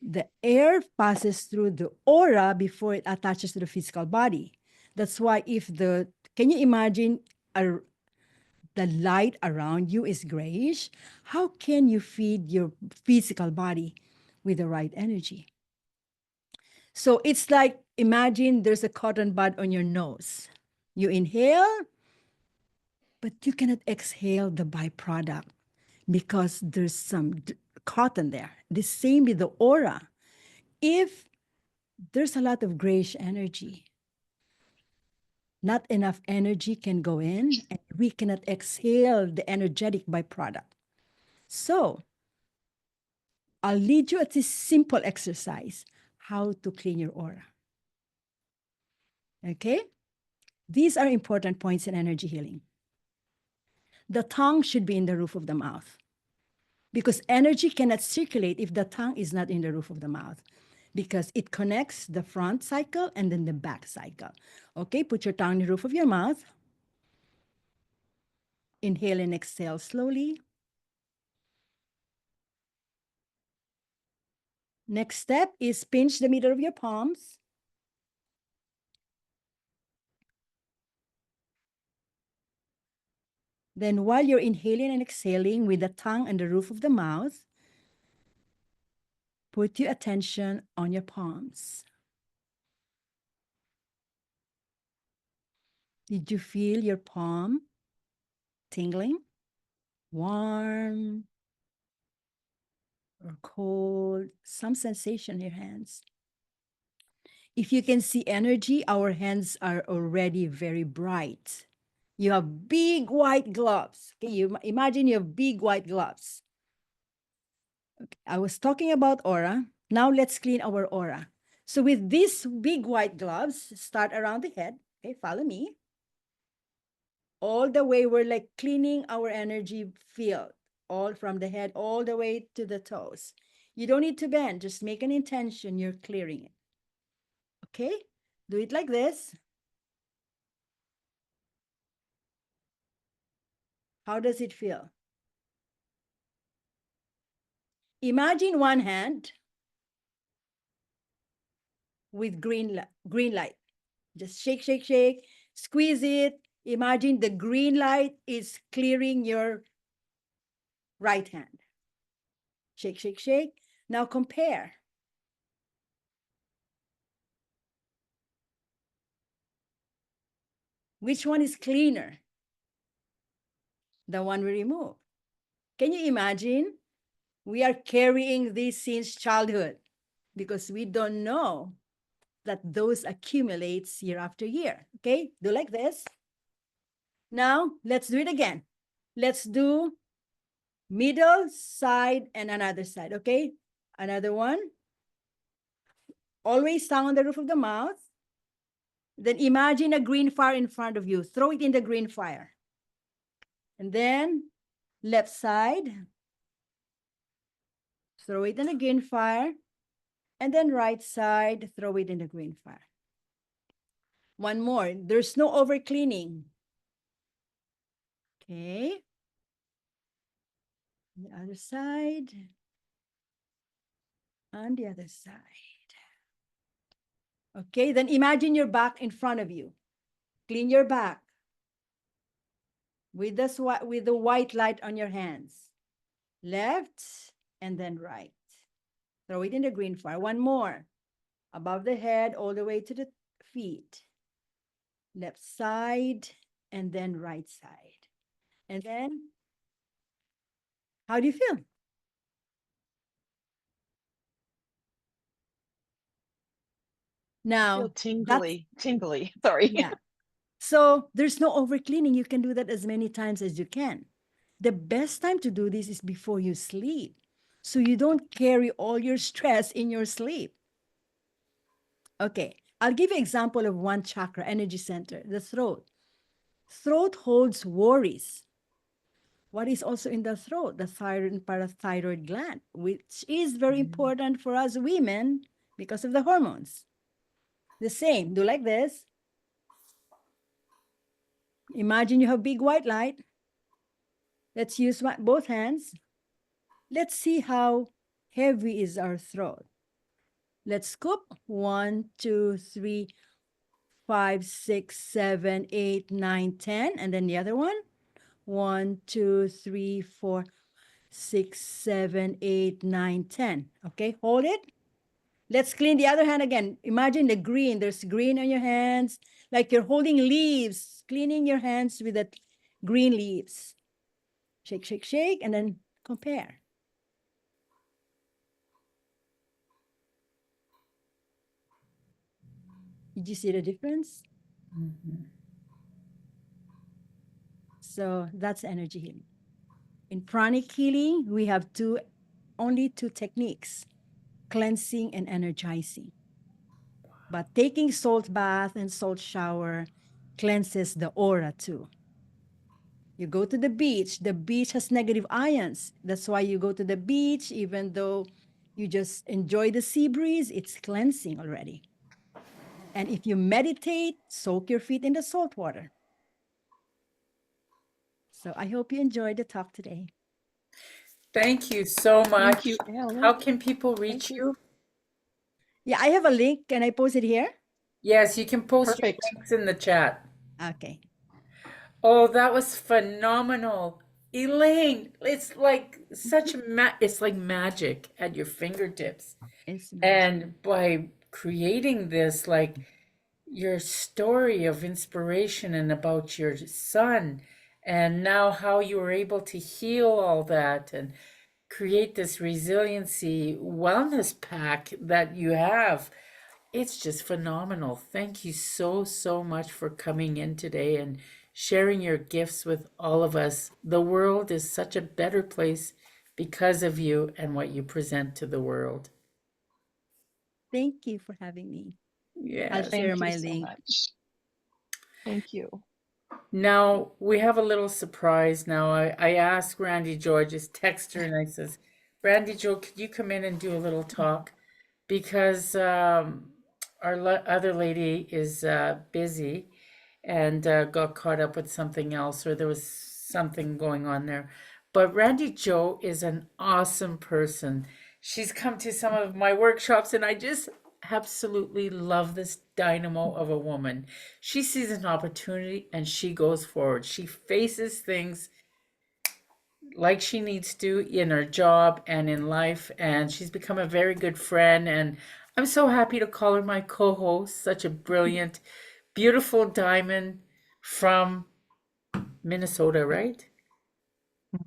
The air passes through the aura before it attaches to the physical body. That's why can you imagine the light around you is grayish? How can you feed your physical body with the right energy? So it's like, imagine there's a cotton bud on your nose. You inhale, but you cannot exhale the byproduct because there's some cotton there. The same with the aura. If there's a lot of grayish energy, not enough energy can go in, and we cannot exhale the energetic byproduct. So I'll lead you at this simple exercise, how to clean your aura. Okay? These are important points in energy healing. The tongue should be in the roof of the mouth, because energy cannot circulate if the tongue is not in the roof of the mouth, because it connects the front cycle and then the back cycle. Okay, put your tongue in the roof of your mouth. Inhale and exhale slowly. Next step is pinch the middle of your palms. Then while you're inhaling and exhaling with the tongue and the roof of the mouth, put your attention on your palms. Did you feel your palm tingling? Warm or cold? Some sensation in your hands. If you can see energy, our hands are already very bright. You have big white gloves. Okay, you imagine you have big white gloves. Okay, I was talking about aura. Now let's clean our aura. So with these big white gloves, start around the head. Okay, follow me. All the way, we're like cleaning our energy field, all from the head, all the way to the toes. You don't need to bend, just make an intention, you're clearing it. Okay, do it like this. How does it feel? Imagine one hand with green light. Just shake, shake, shake, squeeze it. Imagine the green light is clearing your right hand. Shake, shake, shake. Now compare. Which one is cleaner? The one we remove. Can you imagine? We are carrying this since childhood because we don't know that those accumulates year after year. Okay, do like this. Now, let's do it again. Let's do middle, side, and another side, okay? Another one. Always tongue on the roof of the mouth. Then imagine a green fire in front of you. Throw it in the green fire. And then left side, throw it in the green fire. And then right side, throw it in the green fire. One more. There's no over cleaning. Okay. The other side. On the other side. Okay, then imagine your back in front of you. Clean your back with the white light on your hands. Left and then right. Throw it in the green fire. One more. Above the head, all the way to the feet. Left side and then right side. And then, how do you feel? Now, Feel tingly, tingly. Sorry. yeah. So there's no over cleaning. You can do that as many times as you can. The best time to do this is before you sleep. So you don't carry all your stress in your sleep. Okay, I'll give you an example of one chakra, energy center, the throat. Throat holds worries. What is also in the throat? The thyroid and parathyroid gland, which is very important for us women because of the hormones. The same, do like this. Imagine you have big white light. Let's use both hands. Let's see how heavy is our throat. Let's scoop 1, 2, 3, 5, 6, 7, 8, 9, 10. And then the other one. 1, 2, 3, 4, 6, 7, 8, 9, 10. Okay, hold it. Let's clean the other hand again. Imagine the green. There's green on your hands, like you're holding leaves, cleaning your hands with the green leaves. Shake, shake, shake, and then compare. Did you see the difference? So that's energy healing. In pranic healing, we have only two techniques, cleansing and energizing. But taking salt bath and salt shower cleanses the aura too. You go to the beach has negative ions. That's why you go to the beach, even though you just enjoy the sea breeze, it's cleansing already. And if you meditate, soak your feet in the salt water. So I hope you enjoyed the talk today. Thank you so much. Thank you, Ellen. How can people reach Thank you? Yeah, I have a link. Can I post it here? Yes, you can post your Perfect. links in the chat. Okay. Oh, that was phenomenal. Elaine, it's like it's like magic at your fingertips. It's magic. And by creating this, like your story of inspiration and about your son, and now how you were able to heal all that and create this resiliency wellness pack that you have. It's just phenomenal. Thank you so, so much for coming in today and sharing your gifts with all of us. The world is such a better place because of you and what you present to the world. Thank you for having me. I'll Yes. share Thank my you so link. much. Thank you. Now we have a little surprise. Now I asked Randi-Jo, I just text her and I says, Randi-Jo, could you come in and do a little talk? Because our other lady is busy and got caught up with something else, or there was something going on there. But Randi-Jo is an awesome person. She's come to some of my workshops, and I just absolutely love this dynamo of a woman. She sees an opportunity and she goes forward. She faces things like she needs to in her job and in life, and she's become a very good friend, and I'm so happy to call her my co-host. Such a brilliant, beautiful diamond from Minnesota, right?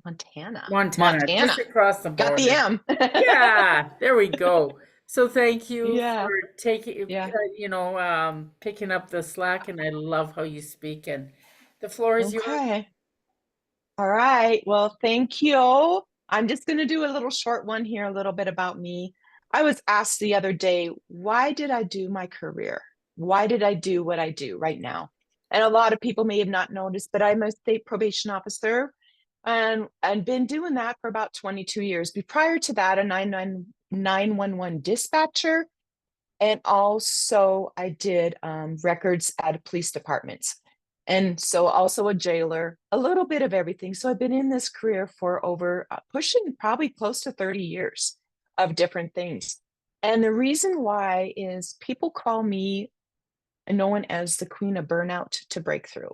Montana, just across the Got the border. M. Yeah, there we go. So thank you Yeah. for taking, Yeah. picking up the slack, and I love how you speak, and the floor is yours. Okay. All right. Well, thank you. I'm just going to do a little short one here, a little bit about me. I was asked the other day, why did I do my career? why did I do what I do right now? And a lot of people may have not noticed, but I'm a state probation officer and been doing that for about 22 years. Prior to that, a 911 dispatcher. And also I did records at police departments. And so also a jailer, a little bit of everything. So I've been in this career for over pushing probably close to 30 years of different things. And the reason why is people call me known as the queen of burnout to breakthrough.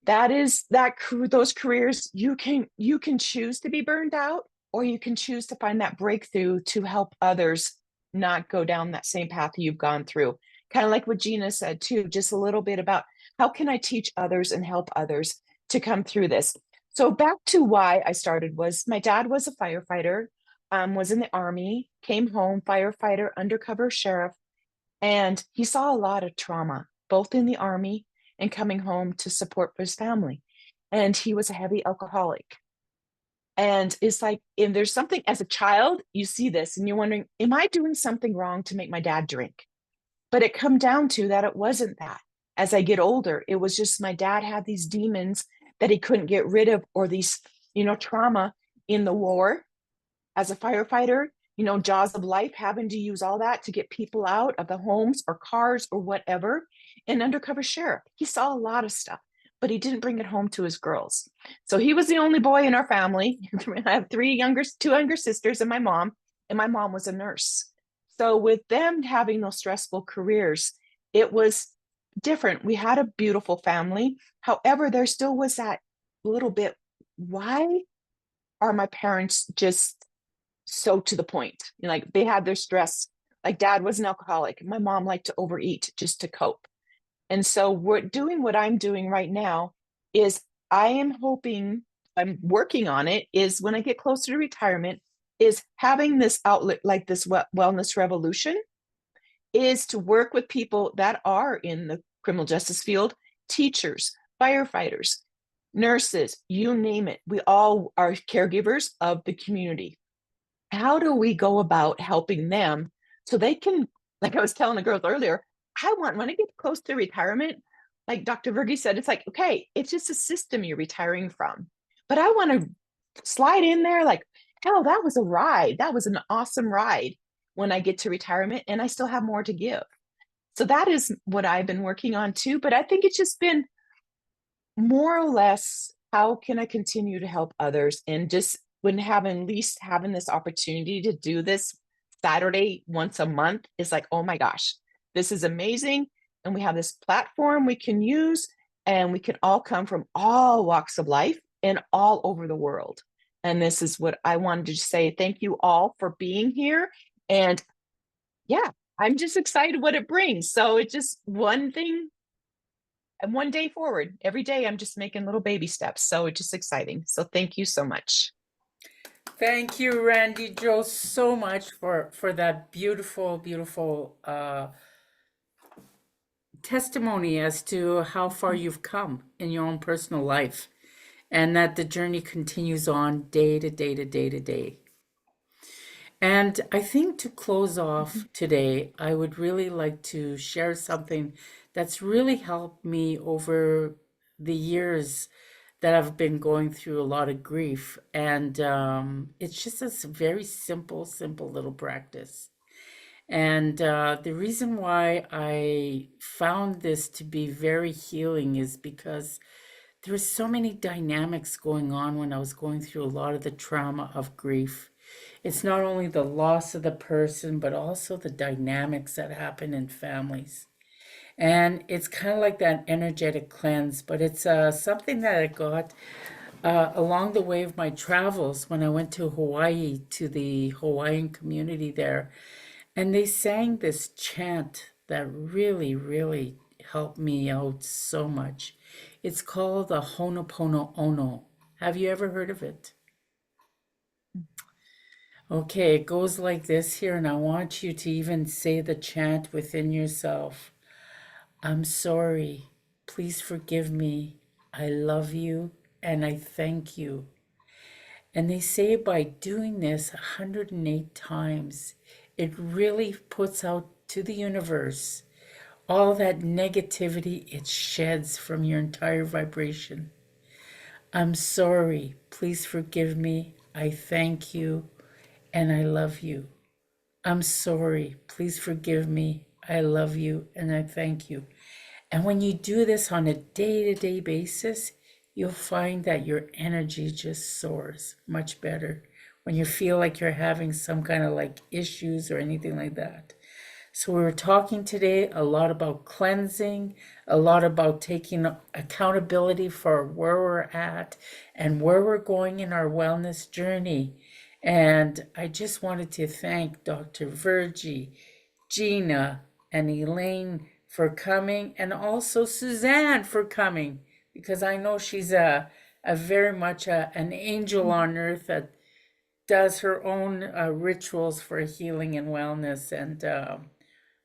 That is those careers you can choose to be burned out, or you can choose to find that breakthrough to help others not go down that same path you've gone through. Kind of like what Gina said too, just a little bit about how can I teach others and help others to come through this. So back to why I started was my dad was a firefighter, was in the Army, came home, firefighter, undercover sheriff, and he saw a lot of trauma, both in the Army and coming home to support his family. And he was a heavy alcoholic. And it's like, and there's something as a child, you see this and you're wondering, am I doing something wrong to make my dad drink? But it come down to that it wasn't that. As I get older, it was just my dad had these demons that he couldn't get rid of, or these, trauma in the war as a firefighter, jaws of life, having to use all that to get people out of the homes or cars or whatever. And undercover sheriff, he saw a lot of stuff, but he didn't bring it home to his girls. So he was the only boy in our family. I have two younger sisters and my mom was a nurse. So with them having those stressful careers, it was different. We had a beautiful family. However, there still was that little bit, why are my parents just so to the point? Like they had their stress. Like dad was an alcoholic. My mom liked to overeat just to cope. And so what I'm doing right now is I'm working on it, is when I get closer to retirement, is having this outlet like this wellness revolution, is to work with people that are in the criminal justice field, teachers, firefighters, nurses, you name it. We all are caregivers of the community. How do we go about helping them so they can, like I was telling the girls earlier, when I get close to retirement, like Dr. Virgie said, it's like, okay, it's just a system you're retiring from. But I want to slide in there like, hell, that was a ride. That was an awesome ride when I get to retirement, and I still have more to give. So that is what I've been working on too. But I think it's just been more or less, how can I continue to help others? And just when having this opportunity to do this Saturday once a month is like, oh my gosh, this is amazing. And we have this platform we can use, and we can all come from all walks of life and all over the world. And this is what I wanted to say. Thank you all for being here. And yeah, I'm just excited what it brings. So it's just one thing and one day forward. Every day I'm just making little baby steps. So it's just exciting. So thank you so much. Thank you, Randi-Jo, so much for that beautiful, beautiful testimony as to how far you've come in your own personal life, and that the journey continues on day to day to day to day. And I think to close off today, I would really like to share something that's really helped me over the years that I've been going through a lot of grief. And it's just a very simple little practice. And the reason why I found this to be very healing is because there were so many dynamics going on when I was going through a lot of the trauma of grief. It's not only the loss of the person, but also the dynamics that happen in families. And it's kind of like that energetic cleanse, but it's something that I got along the way of my travels when I went to Hawaii, to the Hawaiian community there. And they sang this chant that really, really helped me out so much. It's called the Honopono Ono. Have you ever heard of it? Okay, it goes like this here, and I want you to even say the chant within yourself. I'm sorry. Please forgive me. I love you, and I thank you. And they say by doing this 108 times, it really puts out to the universe all that negativity, it sheds from your entire vibration. I'm sorry. Please forgive me. I thank you and I love you. I'm sorry. Please forgive me. I love you and I thank you. And when you do this on a day-to-day basis, you'll find that your energy just soars much better when you feel like you're having some kind of like issues or anything like that. So we were talking today a lot about cleansing, a lot about taking accountability for where we're at and where we're going in our wellness journey. And I just wanted to thank Dr. Virgie, Gina, and Elaine for coming, and also Suzanne for coming, because I know she's a very much an angel on earth that does her own rituals for healing and wellness. And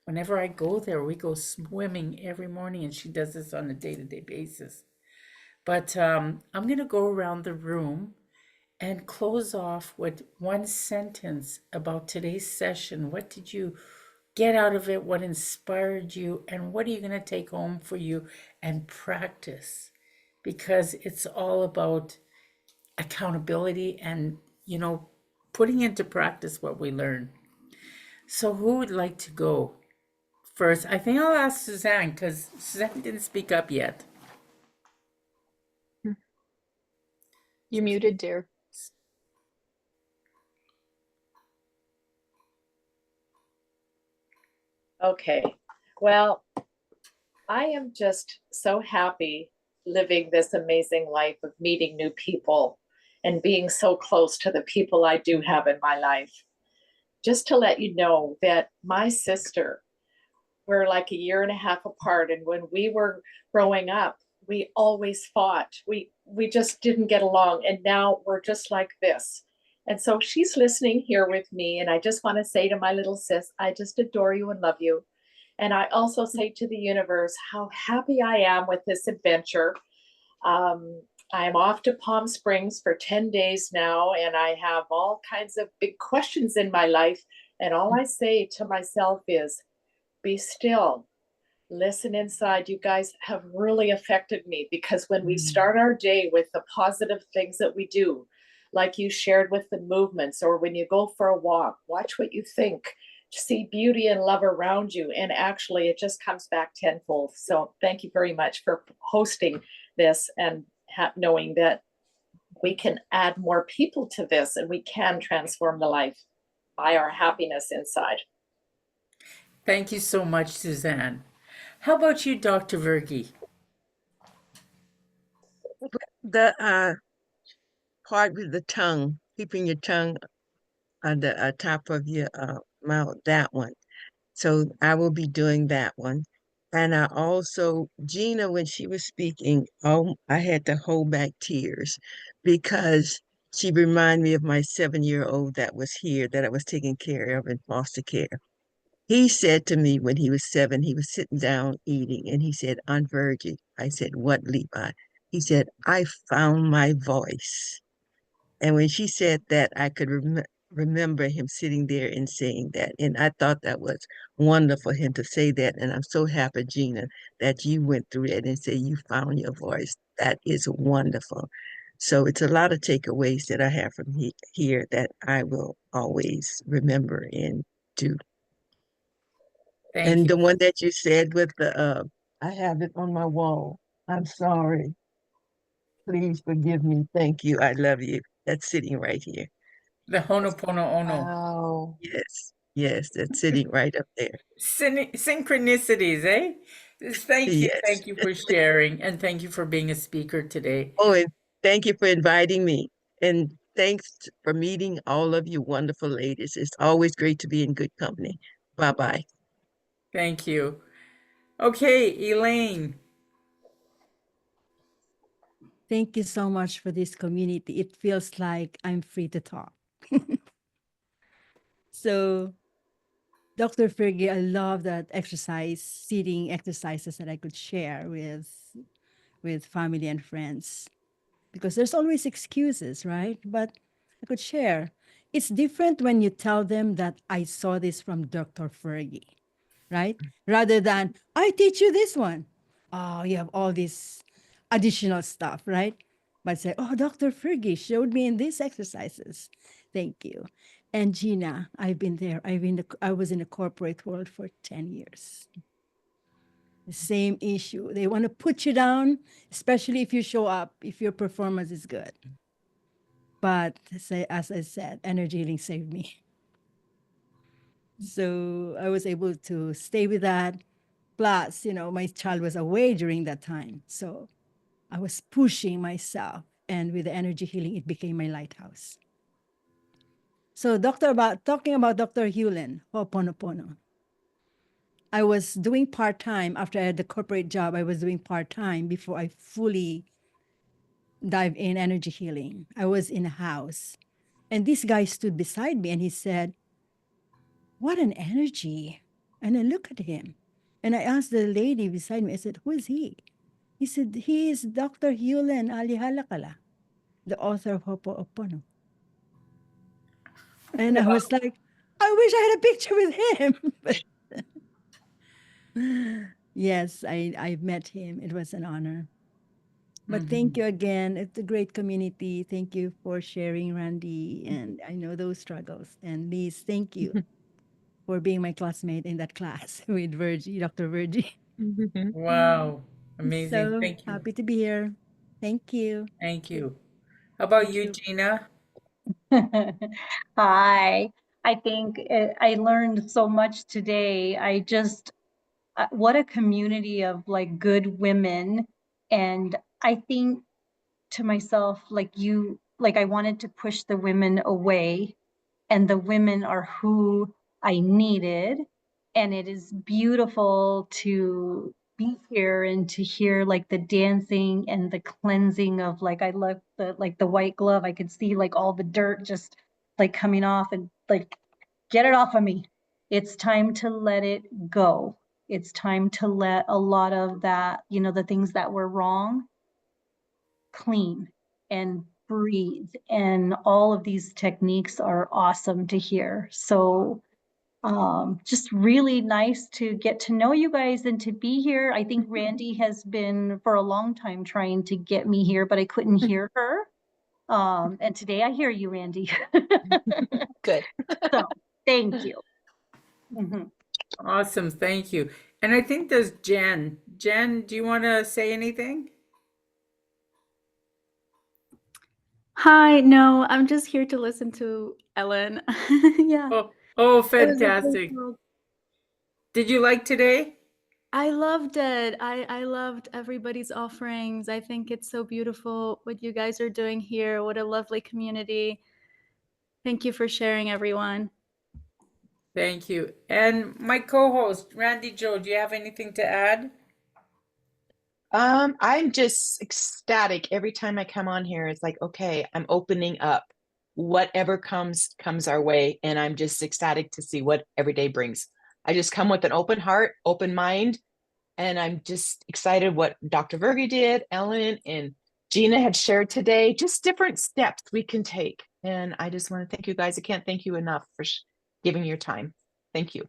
whenever I go there, we go swimming every morning, and she does this on a day-to-day basis. But I'm going to go around the room and close off with one sentence about today's session. What did you get out of it? What inspired you? And what are you going to take home for you and practice? Because it's all about accountability and, putting into practice what we learn. So who would like to go first? I think I'll ask Suzanne because Suzanne didn't speak up yet. You're muted, dear. Okay. Well, I am just so happy living this amazing life of meeting new people and being so close to the people I do have in my life. Just to let you know that my sister, we're like a year and a half apart. And when we were growing up, we always fought. We just didn't get along. And now we're just like this. And so she's listening here with me. And I just want to say to my little sis, I just adore you and love you. And I also say to the universe how happy I am with this adventure. I'm off to Palm Springs for 10 days now, and I have all kinds of big questions in my life. And all I say to myself is, be still, listen inside. You guys have really affected me, because when we start our day with the positive things that we do, like you shared with the movements, or when you go for a walk, watch what you think, see beauty and love around you. And actually, it just comes back tenfold. So thank you very much for hosting this and knowing that we can add more people to this and we can transform the life by our happiness inside. Thank you so much, Suzanne. How about you, Dr. Virgie? The part with the tongue, keeping your tongue on the top of your mouth, that one. So I will be doing that one. And I also, Gina, when she was speaking, I had to hold back tears because she reminded me of my 7-year-old that was here, that I was taking care of in foster care. He said to me when he was 7, he was sitting down eating, and he said, Aunt Virgie. I said, what, Levi? He said, I found my voice. And when she said that, I could remember him sitting there and saying that. And I thought that was wonderful him to say that. And I'm so happy, Gina, that you went through it and say you found your voice. That is wonderful. So it's a lot of takeaways that I have from here that I will always remember and do. Thank And you. the one that you said with I have it on my wall. I'm sorry. Please forgive me. Thank you. I love you. That's sitting right here. The Honopono Ono. Wow. Yes, yes, that's sitting right up there. Synchronicities, eh? Thank you. Yes. Thank you for sharing. And thank you for being a speaker today. Oh, and thank you for inviting me. And thanks for meeting all of you wonderful ladies. It's always great to be in good company. Bye-bye. Thank you. Okay, Elaine. Thank you so much for this community. It feels like I'm free to talk. So, Dr. Fergie, I love that exercise, seating exercises that I could share with family and friends, because there's always excuses, right? But I could share. It's different when you tell them that I saw this from Dr. Fergie. right? Rather than, I teach you this one. Oh, you have all this additional stuff, right? But say, oh, Dr. Fergie showed me in these exercises. Thank you. And Gina, I've been there. I was in the corporate world for 10 years. The same issue. They want to put you down, especially if you show up, if your performance is good. But as I said, energy healing saved me. So I was able to stay with that. Plus, my child was away during that time. So I was pushing myself. And with the energy healing, it became my lighthouse. So talking about Dr. Hewlin, Ho'oponopono. I was doing part-time after I had the corporate job. I was doing part-time before I fully dive in energy healing. I was in a house. And this guy stood beside me and he said, what an energy. And I look at him and I asked the lady beside me, I said, who is he? He said, he is Dr. Hewlin Alihalakala, the author of Ho'oponopono. And I was like, I wish I had a picture with him. But yes, I met him. It was an honor. But thank you again. It's a great community. Thank you for sharing, Randy. And I know those struggles. And LIse, thank you for being my classmate in that class with Virgie, Dr. Virgie. Wow. Amazing. So Thank you. happy to be here. Thank you. Thank you. How about Thank you, you. Gina? Hi. I think I learned so much today. What a community of like good women. And I think to myself, like I wanted to push the women away, and the women are who I needed. And it is beautiful to be here and to hear like the dancing and the cleansing of like, I love the white glove. I could see like all the dirt just like coming off, and like, get it off of me. It's time to let it go. It's time to let a lot of that, the things that were wrong, clean and breathe. And all of these techniques are awesome to hear. So just really nice to get to know you guys and to be here. I think Randy has been for a long time trying to get me here, but I couldn't hear her. And today I hear you, Randy. Good. So thank you. Mhm. Awesome. Thank you. And I think there's Jen. Jen, do you want to say anything? Hi, no, I'm just here to listen to Ellen. Yeah, Oh, it was a great fantastic. talk. Did you like today? I loved it. I loved everybody's offerings. I think it's so beautiful what you guys are doing here. What a lovely community. Thank you for sharing, everyone. Thank you. And my co-host, Randi-Jo, do you have anything to add? I'm just ecstatic every time I come on here. It's like, okay, I'm opening up. Whatever comes our way, and I'm just ecstatic to see what every day brings. I just come with an open heart, open mind, and I'm just excited what Dr. Virgie did, Ellen and Gina had shared today, just different steps we can take. And I just want to thank you guys. I can't thank you enough for giving your time. Thank you.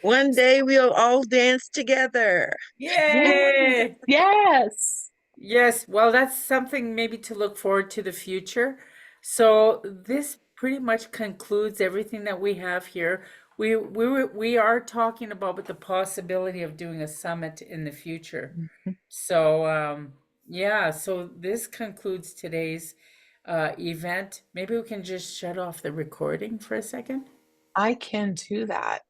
One day we'll all dance together. Yay! Yes. Yes, well, that's something maybe to look forward to the future. So this pretty much concludes everything that we have here. We are talking about the possibility of doing a summit in the future. So yeah, so this concludes today's event. Maybe we can just shut off the recording for a second. I can do that.